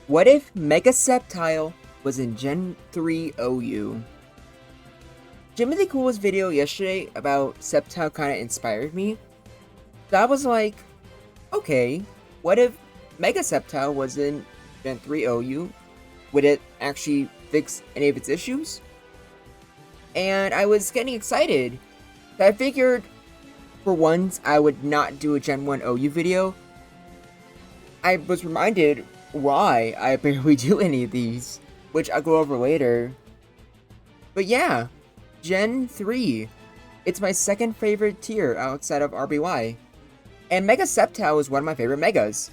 What if Mega Septile was in Gen 3 OU? Jimmy the Cool's video yesterday about Septile kind of inspired me. So I was like, okay, what if Mega Septile was in Gen 3 OU? Would it actually fix any of its issues? And I was getting excited. I figured for once I would not do a Gen 1 OU video. I was reminded why I barely do any of these, which I'll go over later. But yeah, Gen 3. It's my second favorite tier outside of RBY. And Mega Septile is one of my favorite Megas.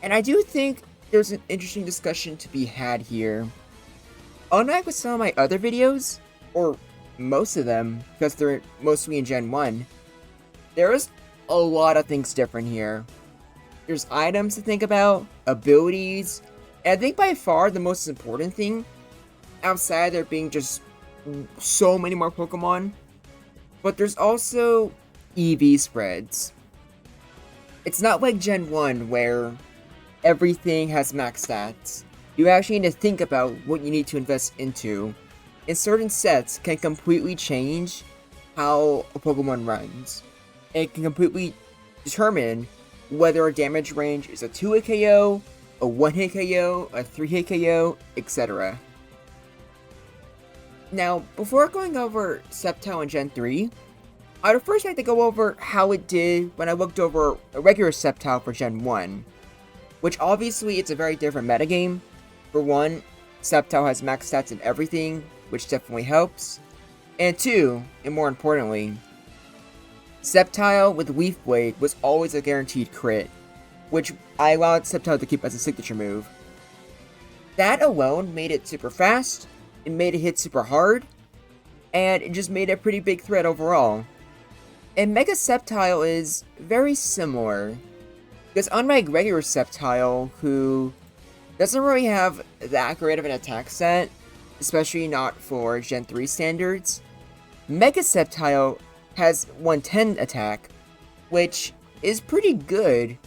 And I do think there's an interesting discussion to be had here. Unlike with some of my other videos, or most of them, because they're mostly in Gen 1, there's a lot of things different here. There's items to think about, abilities, and I think by far the most important thing, outside there being just so many more Pokemon, but there's also EV spreads. It's not like Gen 1 where everything has max stats. You actually need to think about what you need to invest into, and certain sets can completely change how a Pokemon runs. It can completely determine whether a damage range is a 2-hit KO, a 1-hit KO, a 3-hit KO, etc. Now, before going over Septile and Gen 3, I would first like to go over how it did when I looked over a regular Septile for Gen 1, which obviously it's a very different metagame. For one, Septile has max stats and everything, which definitely helps. And two, and more importantly, Septile with Leaf Blade was always a guaranteed crit, which I allowed Septile to keep as a signature move. That alone made it super fast, it made it hit super hard, and it just made it a pretty big threat overall. And Mega Septile is very similar, because unlike regular Septile, who doesn't really have that great of an attack set, especially not for Gen 3 standards, Mega Septile has 110 attack, which is pretty good.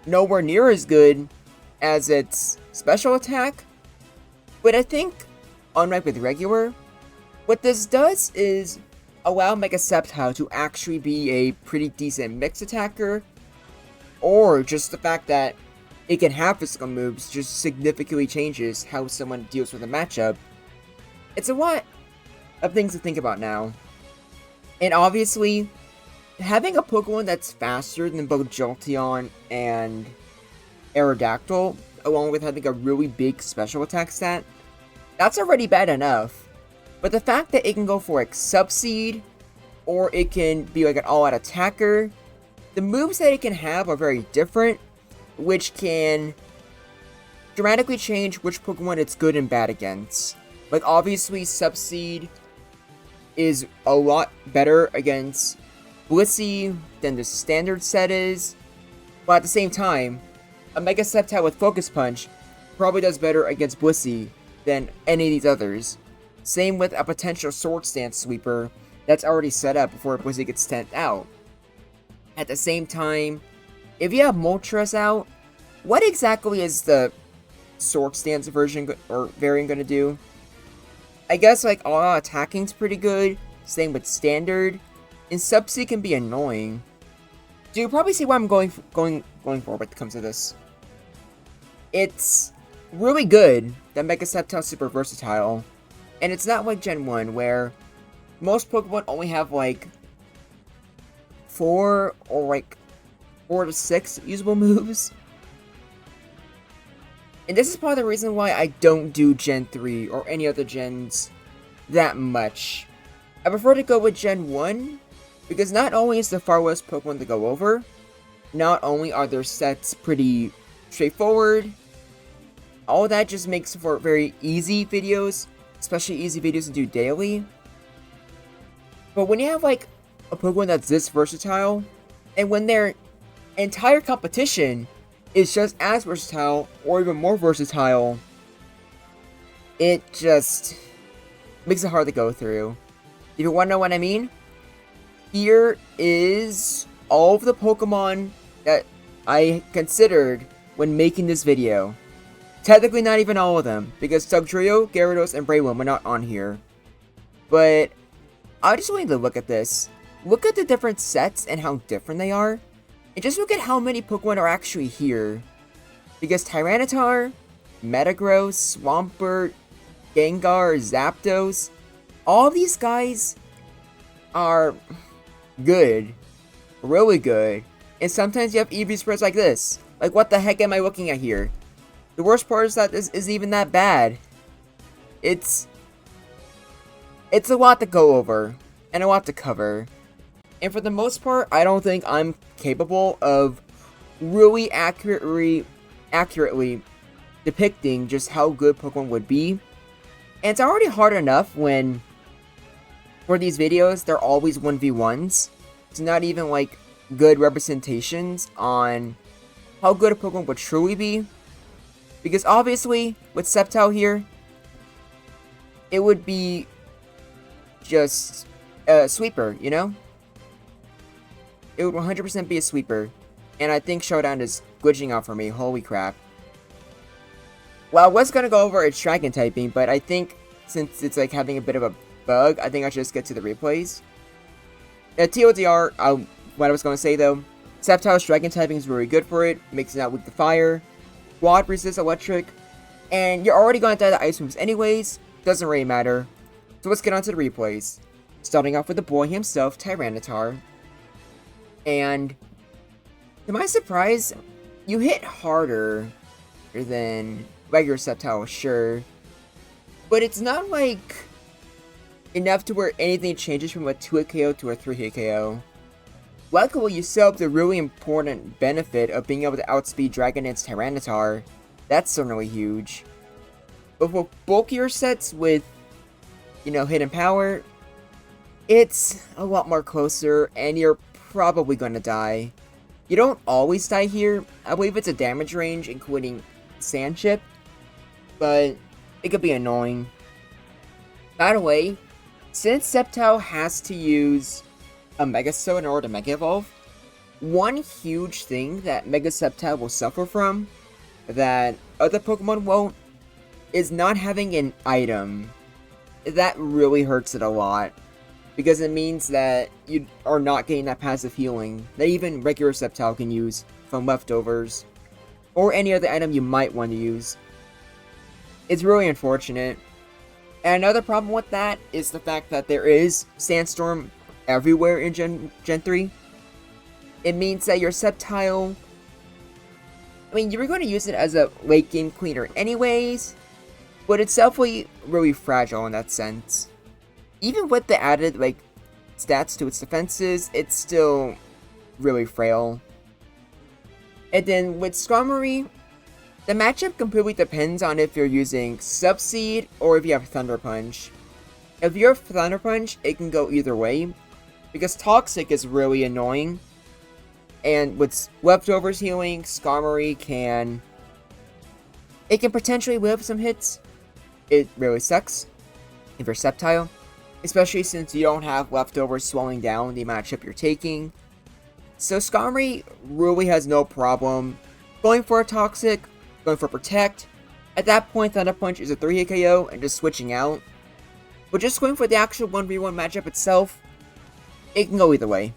Nowhere near as good as its special attack, but I think, unlike with regular, what this does is allow Mega Septile to actually be a pretty decent mix attacker, or just the fact that it can have physical moves just significantly changes how someone deals with a matchup. It's a lot of things to think about now. And obviously, having a Pokemon that's faster than both Jolteon and Aerodactyl, along with having a really big special attack stat, that's already bad enough. But the fact that it can go for like Subseed, or it can be like an all-out attacker, the moves that it can have are very different, which can dramatically change which Pokemon it's good and bad against. Like obviously Subseed is a lot better against Blissey than the standard set is, but at the same time, a Mega Septile with Focus Punch probably does better against Blissey than any of these others. Same with a potential Sword Stance Sweeper that's already set up before Blissey gets sent out. At the same time, if you have Moltres out, what exactly is the Sword Stance version or variant going to do? I guess like all-out attacking's pretty good, same with standard, and Subsea can be annoying. So you'll probably see why I'm going for when it comes to this. It's really good that Mega Septile's super versatile, and it's not like Gen 1 where most Pokemon only have like 4 to 6 usable moves. And this is part of the reason why I don't do Gen 3 or any other gens that much. I prefer to go with Gen 1, because not only is the far less Pokemon to go over, not only are their sets pretty straightforward, all that just makes for very easy videos, especially easy videos to do daily. But when you have like a Pokemon that's this versatile, and when their entire competition is just as versatile, or even more versatile, it just makes it hard to go through. If you want to know what I mean, here is all of the Pokemon that I considered when making this video. Technically not even all of them, because Dugtrio, Gyarados, and Breloom are not on here. But I just wanted to look at this. Look at the different sets and how different they are. And just look at how many Pokemon are actually here. Because Tyranitar, Metagross, Swampert, Gengar, Zapdos, all these guys are good. Really good. And sometimes you have EV spreads like this. Like, what the heck am I looking at here? The worst part is that this isn't even that bad. It's a lot to go over. And a lot to cover. And for the most part, I don't think I'm capable of really accurately depicting just how good Pokemon would be. And it's already hard enough when, for these videos, they're always 1v1s. It's not even, like, good representations on how good a Pokemon would truly be. Because obviously, with Septile here, it would be just a sweeper, you know? It would 100% be a sweeper. And I think Showdown is glitching out for me, holy crap. Well, I was gonna go over its Dragon typing, but I think since it's like having a bit of a bug, I think I should just get to the replays. TLDR, what I was gonna say though, Septile's Dragon typing is really good for it, makes it not weak to fire. Quad resists electric, and you're already gonna die to ice moves anyways, doesn't really matter. So let's get on to the replays. Starting off with the boy himself, Tyranitar. And to my surprise, you hit harder than regular Septile, sure. But it's not like enough to where anything changes from a 2-hit KO to a 3-hit KO. Luckily, you still have the really important benefit of being able to outspeed Dragonite's Tyranitar. That's certainly huge. But for bulkier sets with, you know, hidden power, it's a lot more closer, and you're probably gonna die. You don't always die here. I believe it's a damage range, including Sand Chip, but it could be annoying. By the way, since Septile has to use a Mega Stone in order to Mega Evolve, one huge thing that Mega Septile will suffer from, that other Pokemon won't, is not having an item. That really hurts it a lot, because it means that you are not getting that passive healing that even regular Septile can use from leftovers, or any other item you might want to use. It's really unfortunate. And another problem with that is the fact that there is Sandstorm everywhere in Gen 3. It means that your Septile, I mean, you were going to use it as a late game cleaner anyways, but it's definitely really fragile in that sense. Even with the added, like, stats to its defenses, it's still really frail. And then with Skarmory, the matchup completely depends on if you're using Subseed or if you have Thunder Punch. If you have Thunder Punch, it can go either way, because Toxic is really annoying. And with Leftovers healing, Skarmory can potentially live some hits. It really sucks if you're Septile, especially since you don't have Leftovers slowing down the amount of chip you're taking. So Skarmory really has no problem going for a Toxic, going for Protect. At that point, Thunder Punch is a 3-hit KO and just switching out. But just going for the actual 1v1 matchup itself, it can go either way.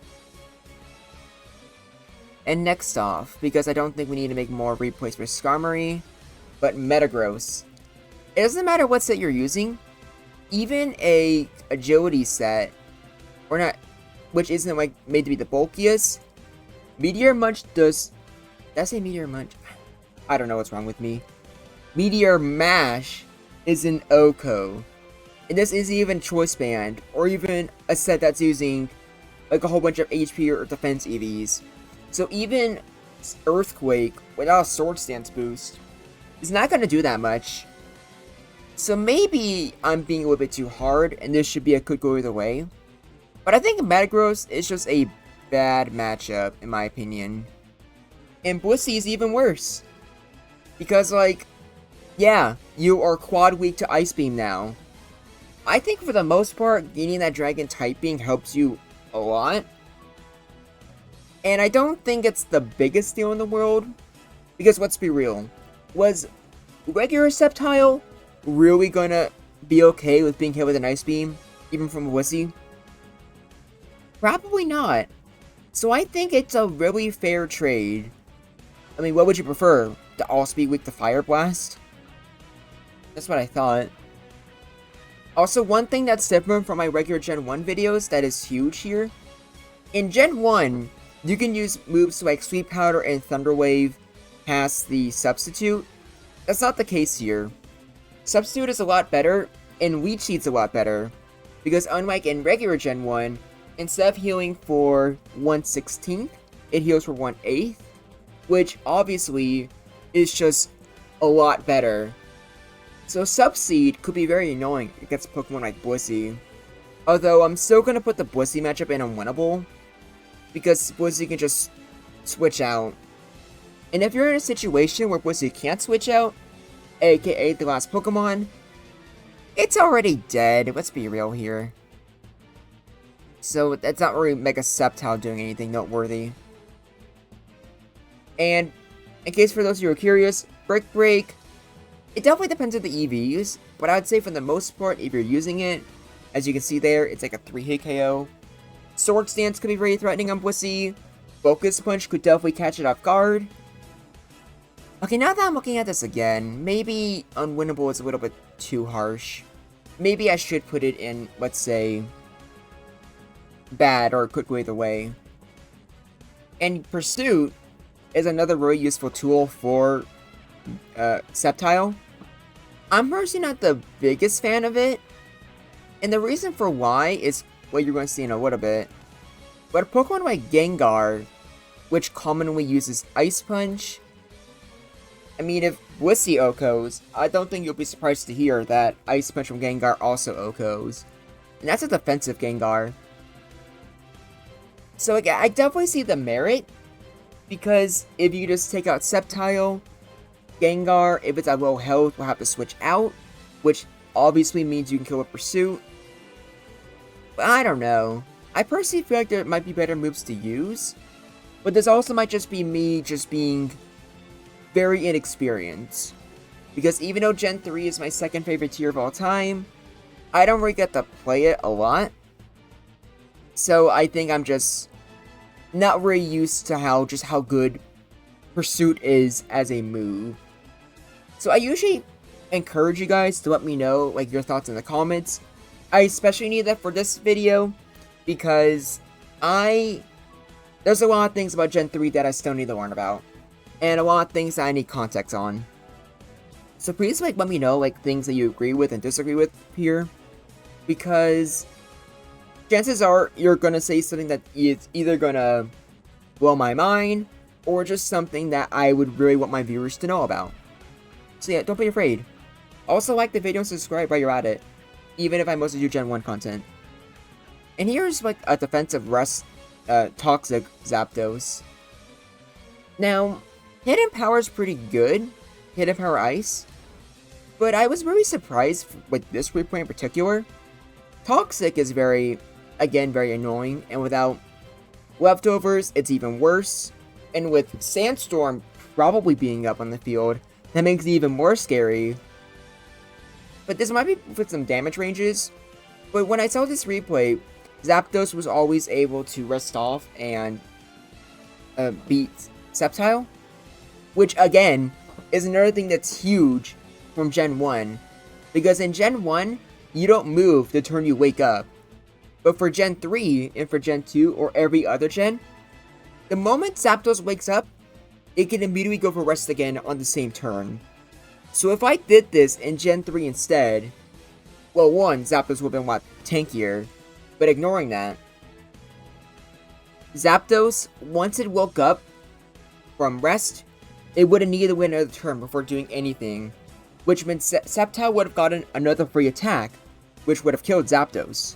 And next off, because I don't think we need to make more replays for Skarmory, but Metagross. It doesn't matter what set you're using, even a agility set, or not, which isn't like made to be the bulkiest. Meteor Munch does. Did I say Meteor Munch? I don't know what's wrong with me. Meteor Mash is an OHKO. And this isn't even Choice Band, or even a set that's using like a whole bunch of HP or defense EVs. So even Earthquake without a Sword Stance boost is not going to do that much. So maybe I'm being a little bit too hard, and this should be a could go either way. But I think Metagross is just a bad matchup, in my opinion. And Blissey is even worse. Because, like, yeah, you are quad weak to Ice Beam now. I think for the most part, gaining that Dragon typing helps you a lot. And I don't think it's the biggest deal in the world. Because let's be real. Was regular Septile really gonna be okay with being hit with an Ice Beam, even from a Wussy? Probably not. So I think it's a really fair trade. I mean, what would you prefer? To also be weak to Fire Blast? That's what I thought. Also, one thing that's different from my regular Gen 1 videos that is huge here. In Gen 1, you can use moves like Sweet Powder and Thunder Wave past the Substitute. That's not the case here. Substitute is a lot better, and Leech Seed's a lot better. Because unlike in regular Gen 1, instead of healing for 1/16th, it heals for 1/8th. Which, obviously, is just a lot better. So Subseed could be very annoying against Pokemon like Blissey. Although, I'm still going to put the Blissey matchup in unwinnable. Because Blissey can just switch out. And if you're in a situation where Blissey can't switch out, aka the last Pokemon, it's already dead, let's be real here. So that's not really Mega Septile doing anything noteworthy. And in case for those of you who are curious, Brick Break, it definitely depends on the EVs, but I would say for the most part, if you're using it, as you can see there, it's like a 3-hit KO. Sword Stance could be very threatening on Blissey. Focus Punch could definitely catch it off guard. Okay, now that I'm looking at this again, maybe unwinnable is a little bit too harsh. Maybe I should put it in, let's say, bad, or could go either way. And Pursuit is another really useful tool for Septile. I'm personally not the biggest fan of it, and the reason for why is what you're going to see in a little bit. But a Pokemon like Gengar, which commonly uses Ice Punch, I mean, if Blissey OHKOs, I don't think you'll be surprised to hear that Ice Punch from Gengar also OHKOs. And that's a defensive Gengar. So again, I definitely see the merit, because if you just take out Septile, Gengar, if it's at low health, will have to switch out, which obviously means you can kill with Pursuit. But I don't know. I personally feel like there might be better moves to use, but this also might just be me just being very inexperienced. Because even though Gen 3 is my second favorite tier of all time, I don't really get to play it a lot. So I think I'm just not really used to how good Pursuit is as a move. So I usually encourage you guys to let me know like your thoughts in the comments. I especially need that for this video because there's a lot of things about Gen 3 that I still need to learn about, and a lot of things that I need context on. So please like let me know like things that you agree with and disagree with here, because chances are you're gonna say something that is either gonna blow my mind or just something that I would really want my viewers to know about. So yeah, don't be afraid. Also like the video and subscribe while you're at it, even if I mostly do Gen 1 content. And here's like a defensive toxic Zapdos. Now, Hidden Power is pretty good, Hidden Power Ice, but I was really surprised with this replay in particular. Toxic is very annoying, and without Leftovers, it's even worse. And with Sandstorm probably being up on the field, that makes it even more scary. But this might be with some damage ranges. But when I saw this replay, Zapdos was always able to rest off and beat Septile. Which, again, is another thing that's huge from Gen 1. Because in Gen 1, you don't move the turn you wake up. But for Gen 3 and for Gen 2 or every other gen, the moment Zapdos wakes up, it can immediately go for rest again on the same turn. So if I did this in Gen 3 instead, well, one, Zapdos would have been a lot tankier, but ignoring that, Zapdos, once it woke up from rest, it would have needed to win another turn before doing anything, which meant Septile would have gotten another free attack, which would have killed Zapdos.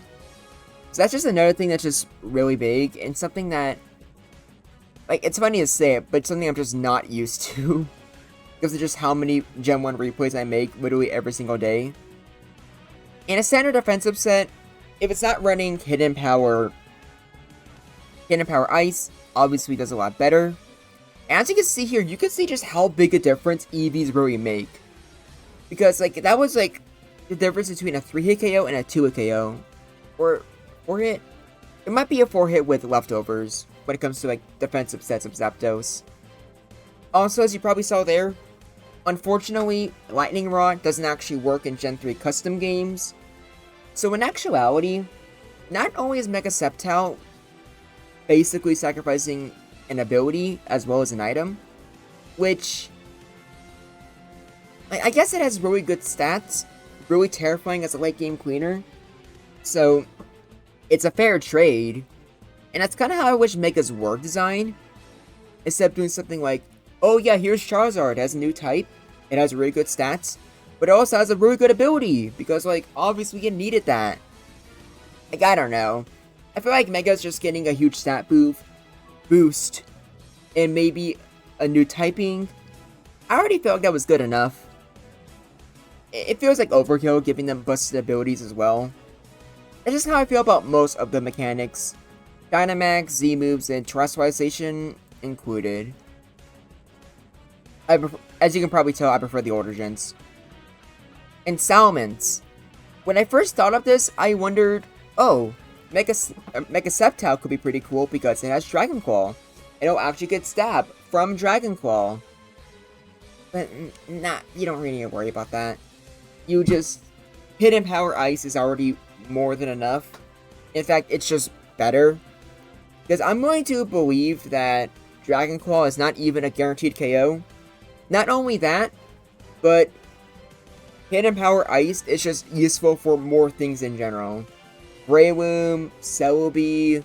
So that's just another thing that's just really big, and something that, like, it's funny to say it, but it's something I'm just not used to. Because of just how many Gen 1 replays I make literally every single day. In a standard defensive set, if it's not running Hidden Power Ice obviously does a lot better. As you can see here, you can see just how big a difference EVs really make. Because, like, that was, like, the difference between a 3-hit KO and a 2-hit KO. Or 4-hit? It might be a 4-hit with leftovers when it comes to, like, defensive sets of Zapdos. Also, as you probably saw there, unfortunately, Lightning Rod doesn't actually work in Gen 3 custom games. So in actuality, not only is Mega Septile basically sacrificing an ability as well as an item, which I guess it has really good stats, really terrifying as a late game cleaner, so it's a fair trade, and that's kind of how I wish Megas were designed, instead of doing something like, oh yeah, here's Charizard, it has a new type, it has really good stats, but it also has a really good ability, because, like, obviously it needed that. Like, I don't know. I feel like Mega's just getting a huge stat boost, and maybe a new typing. I already felt like that was good enough. It feels like overkill giving them busted abilities as well. That's just how I feel about most of the mechanics. Dynamax, Z-moves, and terrestrialization included. As you can probably tell, I prefer the older gens. And Salamence. When I first thought of this, I wondered, oh, Mega Septile could be pretty cool because it has Dragon Claw. And it'll actually get stabbed from Dragon Claw. But, nah, you don't really need to worry about that. You just... Hidden Power Ice is already more than enough. In fact, it's just better. Because I'm going to believe that Dragon Claw is not even a guaranteed KO. Not only that, but Hidden Power Ice is just useful for more things in general. Breloom, Celby.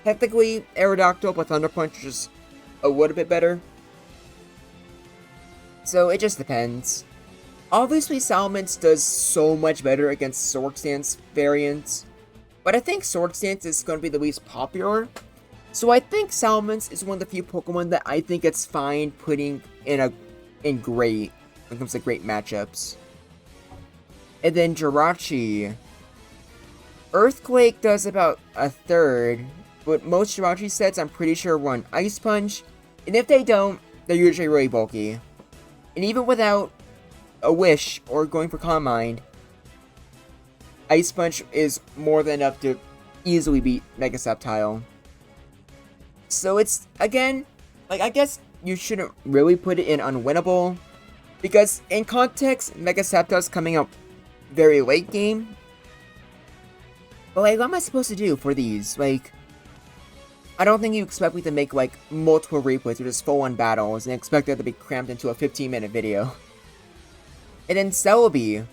Technically, Aerodactyl, but Thunder Punch is just a little bit better. So it just depends. Obviously, Salamence does so much better against Sword Stance variants, but I think Sword Stance is going to be the least popular. So I think Salamence is one of the few Pokemon that I think it's fine putting in great when it comes to great matchups. And then Jirachi. Earthquake does about a third, but most Jirachi sets I'm pretty sure run Ice Punch, and if they don't, they're usually really bulky. And even without a Wish or going for Calm Mind, Ice Punch is more than enough to easily beat Mega Septile. So it's, again, like, I guess you shouldn't really put it in unwinnable, because in context, Mega Septile's coming out very late game. But, like, what am I supposed to do for these? Like, I don't think you expect me to make, like, multiple replays or just full-on battles and expect that to be crammed into a 15-minute video. And then Celby.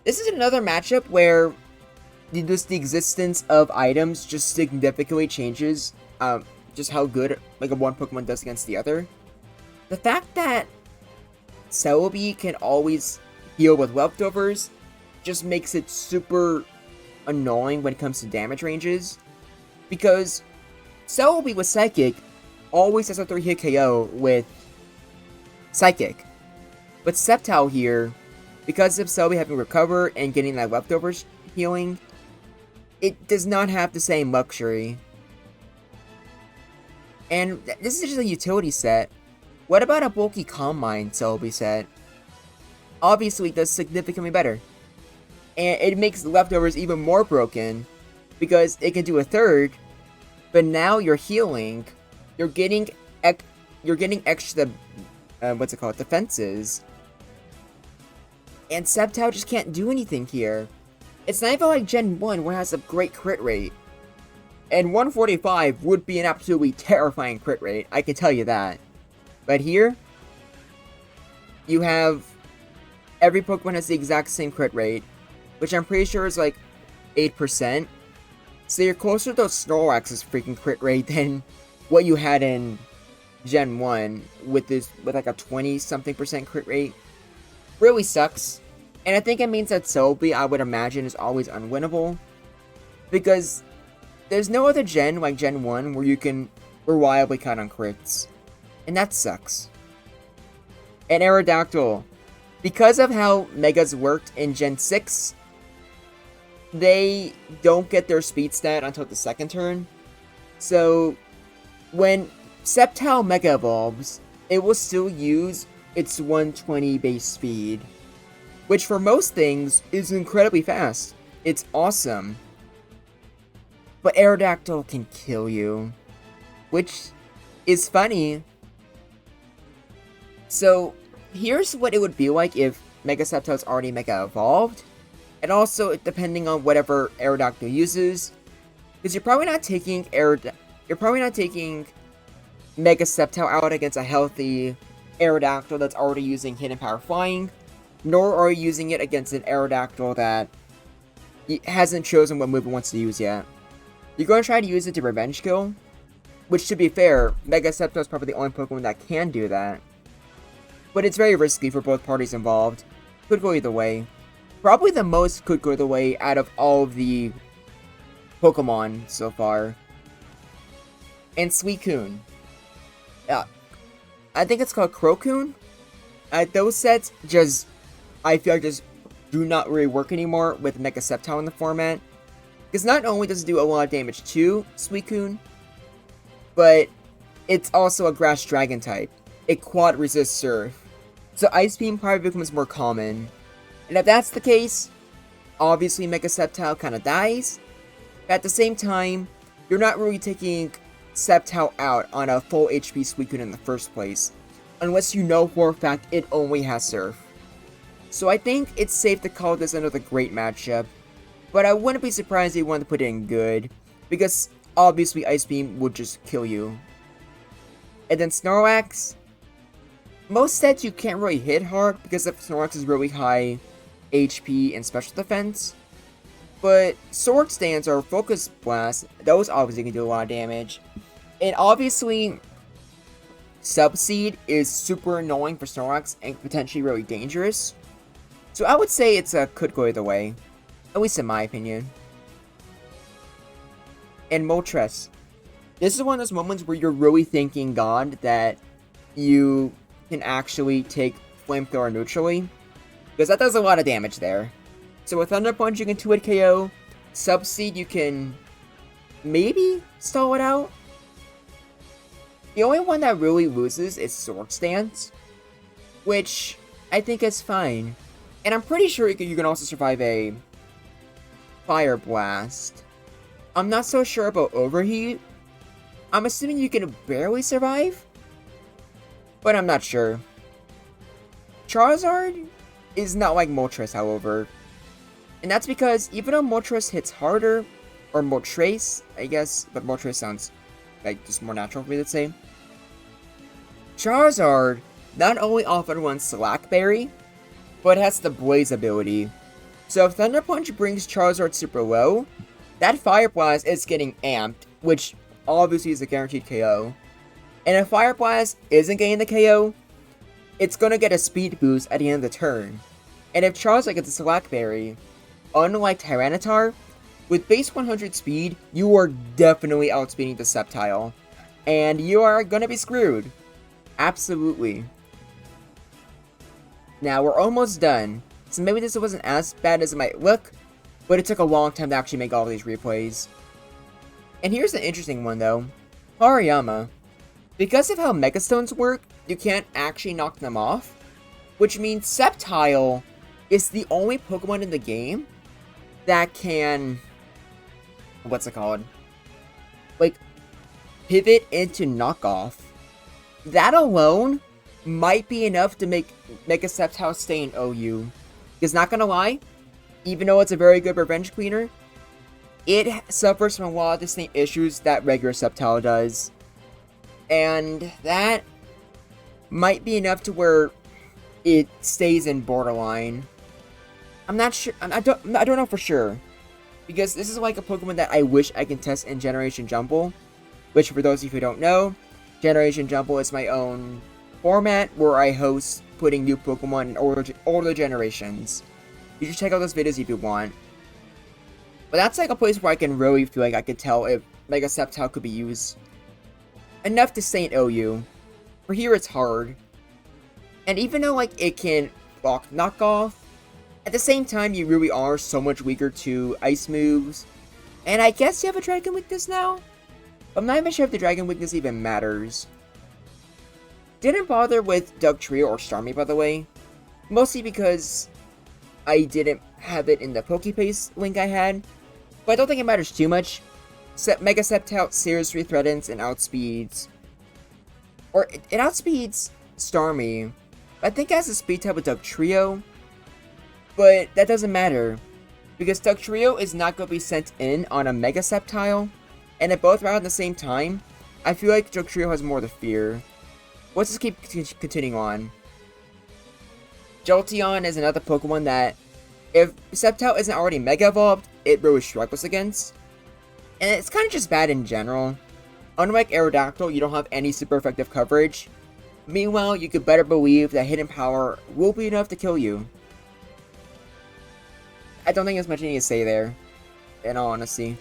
This is another matchup where just the existence of items just significantly changes just how good, like, a one Pokemon does against the other. The fact that Celby can always heal with leftovers just makes it super annoying when it comes to damage ranges, because Celby with Psychic always has a 3-hit KO with Psychic. But Septile here, because of Celby having Recover and getting that leftovers healing, it does not have the same luxury. And this is just a utility set. What about a bulky Calm Mind Celby set? Obviously it does significantly better. And it makes leftovers even more broken, because it can do a third, but now you're healing, you're getting extra, defenses, and Septile just can't do anything here. It's not even like Gen 1 where it has a great crit rate, and 145 would be an absolutely terrifying crit rate, I can tell you that. But here, you have, every Pokemon has the exact same crit rate, which I'm pretty sure is like 8%. So you're closer to Snorlax's freaking crit rate than what you had in Gen 1 with like a 20-something% crit rate. Really sucks. And I think it means that Soby, I would imagine, is always unwinnable, because there's no other gen like Gen 1 where you can reliably count on crits. And that sucks. And Aerodactyl. Because of how Megas worked in Gen 6, they don't get their speed stat until the second turn. So, when Septile Mega Evolves, it will still use its 120 base speed, which for most things is incredibly fast. It's awesome. But Aerodactyl can kill you, which is funny. So here's what it would be like if Mega Septile is already Mega Evolved, and also depending on whatever Aerodactyl uses, because you're probably not taking Mega Septile out against a healthy Aerodactyl that's already using Hidden Power Flying, nor are you using it against an Aerodactyl that hasn't chosen what move it wants to use yet. You're going to try to use it to Revenge Kill, which, to be fair, Mega Septile is probably the only Pokemon that can do that. But it's very risky for both parties involved. Could go either way. Probably the most could go either way out of all of the Pokemon so far. And Suicune. I think it's called Crocoon. Those sets just, I feel like, just do not really work anymore with Mega Septile in the format. Because not only does it do a lot of damage to Suicune, but it's also a Grass Dragon type. It quad resists Surf. So Ice Beam probably becomes more common. And if that's the case, obviously Mega Septile kind of dies. But at the same time, you're not really taking Septile out on a full HP Suicune in the first place, unless you know for a fact it only has Surf. So I think it's safe to call this another great matchup, but I wouldn't be surprised if you wanted to put it in good, because obviously Ice Beam would just kill you. And then Snorlax, most sets you can't really hit hard because of Snorlax is really high HP and special defense, but Sword Stance or Focus Blast, those obviously can do a lot of damage. And obviously, Subseed is super annoying for Snorlax and potentially really dangerous. So I would say it's a could go either way, at least in my opinion. And Moltres. This is one of those moments where you're really thanking God that you can actually take Flamethrower neutrally, because that does a lot of damage there. So with Thunder Punch you can 2-hit KO, Subseed you can maybe stall it out. The only one that really loses is Sword Stance, which I think is fine. And I'm pretty sure you can also survive a Fire Blast. I'm not so sure about Overheat. I'm assuming you can barely survive, but I'm not sure. Charizard is not like Moltres, however. And that's because even though Moltres hits harder, or Moltres, I guess, but Moltres sounds like just more natural for me to say. Charizard not only often runs Slack Berry, but has the Blaze ability. So if Thunder Punch brings Charizard super low, that Fire Blast is getting amped, which obviously is a guaranteed KO. And if Fire Blast isn't getting the KO, it's gonna get a speed boost at the end of the turn. And if Charizard gets a Slack Berry, unlike Tyranitar, with base 100 speed, you are definitely outspeeding the Septile. And you are gonna be screwed. Absolutely. Now, we're almost done. So maybe this wasn't as bad as it might look, but it took a long time to actually make all these replays. And here's an interesting one though. Harama. Because of how Megastones work, you can't actually knock them off, which means Septile is the only Pokemon in the game that can, what's it called? Like, pivot into knockoff. That alone might be enough to make Mega Septile stay in OU. Because not gonna lie, even though it's a very good revenge cleaner, it suffers from a lot of the same issues that regular Septile does. And that might be enough to where it stays in borderline. I'm not sure. I don't know for sure, because this is like a Pokemon that I wish I can test in Generation Jumble, which for those of you who don't know, Generation Jumble is my own format where I host putting new Pokemon in older generations. You should check out those videos if you want. But that's like a place where I can really feel like I could tell if Mega Septile could be used enough to stay in OU. For here it's hard. And even though like it can block knockoff, at the same time you really are so much weaker to ice moves. And I guess you have a dragon weakness now? I'm not even sure if the dragon weakness even matters. Didn't bother with Dugtrio or Starmie, by the way. Mostly because I didn't have it in the Pokepace link I had. But I don't think it matters too much. Mega Septile seriously threatens and outspeeds. Or it outspeeds Starmie. I think it has a speed type with Dugtrio. But that doesn't matter. Because Dugtrio is not going to be sent in on a Mega Septile. And if both are out at the same time, I feel like Dugtrio has more to fear. Let's just keep continuing on. Jolteon is another Pokemon that, if Septile isn't already Mega Evolved, it really struggles against. And it's kind of just bad in general. Unlike Aerodactyl, you don't have any super effective coverage. Meanwhile, you could better believe that Hidden Power will be enough to kill you. I don't think there's much I need to say there, in all honesty.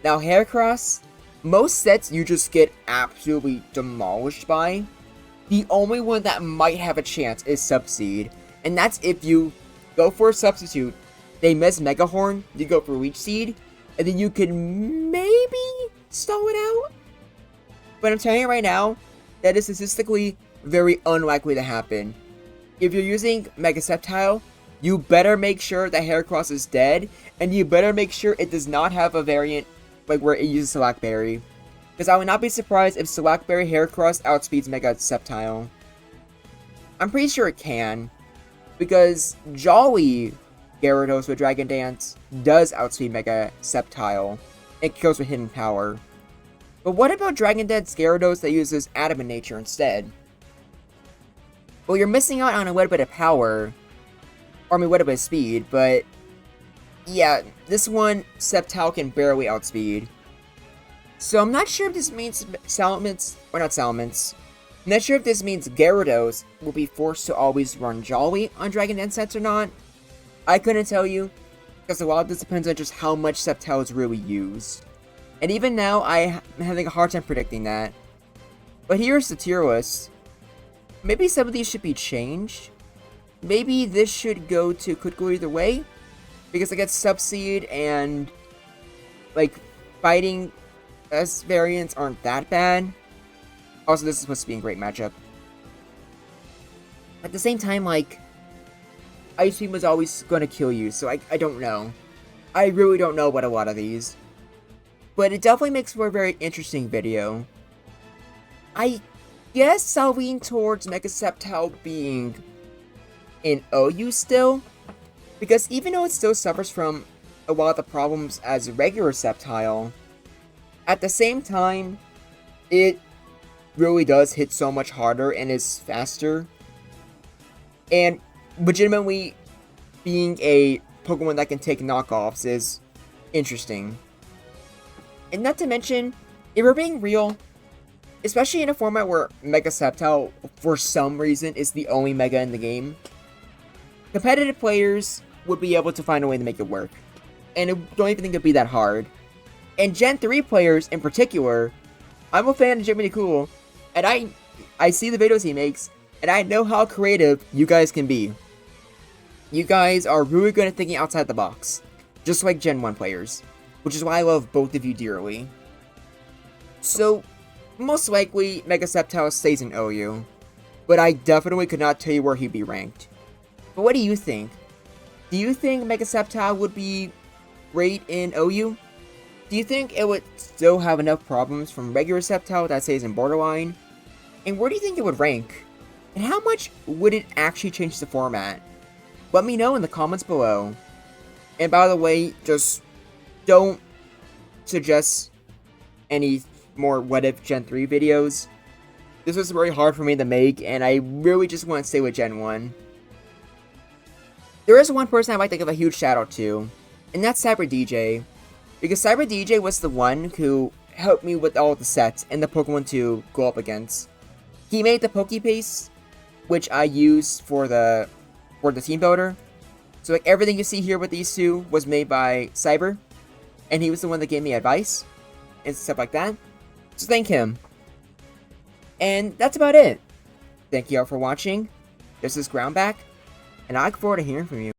Now, Heracross, most sets you just get absolutely demolished by. The only one that might have a chance is Subseed, and that's if you go for a substitute, they miss Mega Horn, you go for Leech Seed, and then you can maybe stall it out. But I'm telling you right now, that is statistically very unlikely to happen. If you're using Mega Septile, you better make sure that Heracross is dead, and you better make sure it does not have a variant like where it uses Slackberry. Because I would not be surprised if Slackberry Heracross outspeeds Mega Septile. I'm pretty sure it can, because Jolly Gyarados with Dragon Dance does outspeed Mega Septile. It kills with Hidden Power. But what about Dragon Dance Gyarados that uses Adamant Nature instead? Well, you're missing out on a little bit of power, or I mean, a little bit of speed, but yeah, this one Septile can barely outspeed. So I'm not sure if this means Salamence, or not Salamence. I'm not sure if this means Gyarados will be forced to always run Jolly on Dragon Dance sets or not. I couldn't tell you, because a lot of this depends on just how much Septile is really used. And even now, I'm having a hard time predicting that. But here's the tier list. Maybe some of these should be changed. Maybe this should could go either way. Because I guess Subseed and, like, Fighting S variants aren't that bad. Also, this is supposed to be a great matchup. At the same time, like, Ice Beam was always going to kill you, so I don't know. I really don't know about a lot of these. But it definitely makes for a very interesting video. I guess I'll lean towards Mega Septile being in OU still. Because even though it still suffers from a lot of the problems as a regular Septile, at the same time, it really does hit so much harder and is faster. And legitimately, being a Pokemon that can take knockoffs is interesting. And not to mention, if we're being real, especially in a format where Mega Septile, for some reason, is the only Mega in the game, competitive players would be able to find a way to make it work. And I don't even think it'd be that hard. And Gen 3 players in particular, I'm a fan of Jiminy Cool, and I see the videos he makes, and I know how creative you guys can be. You guys are really good at thinking outside the box, just like Gen 1 players, which is why I love both of you dearly. So, most likely, Mega Septile stays in OU, but I definitely could not tell you where he'd be ranked. But what do you think? Do you think Mega Septile would be great in OU? Do you think it would still have enough problems from regular Septile that stays in borderline? And where do you think it would rank? And how much would it actually change the format? Let me know in the comments below. And by the way, just don't suggest any more What If Gen 3 videos. This was very hard for me to make, and I really just want to stay with Gen 1. There is one person I'd like to give a huge shout out to, and that's Cyber DJ. Because Cyber DJ was the one who helped me with all the sets and the Pokemon to go up against. He made the Pokepace, which I used for the team builder. So like everything you see here with these two was made by Cyber, and he was the one that gave me advice and stuff like that. So thank him. And that's about it. Thank you all for watching. This is Groundback, and I look forward to hearing from you.